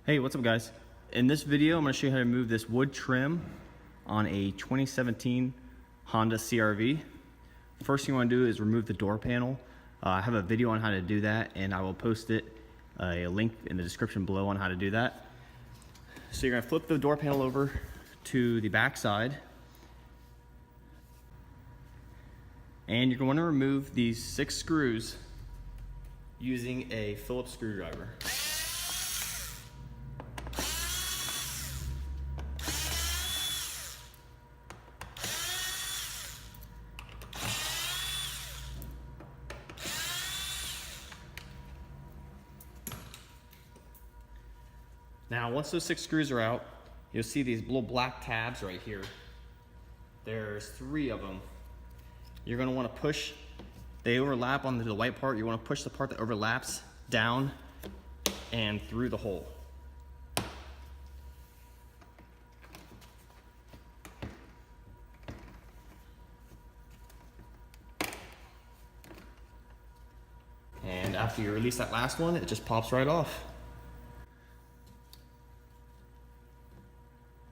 Hey, what's up guys? In this video, I'm going to show you how to remove this wood trim on a 2017 Honda CRV. First thing you want to do is remove the door panel. I have a video on how to do that, and I will post a link in the description below on how to do that. So you're going to flip the door panel over to the back side, and you're going to remove these 6 screws using a Phillips screwdriver. Now, once those 6 screws are out, you'll see these little black tabs right here. There's 3 of them. You're going to want to push, they overlap on the white part. You want to push the part that overlaps down and through the hole. And after you release that last one, it just pops right off.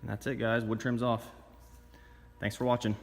And that's it guys, wood trim's off. Thanks for watching.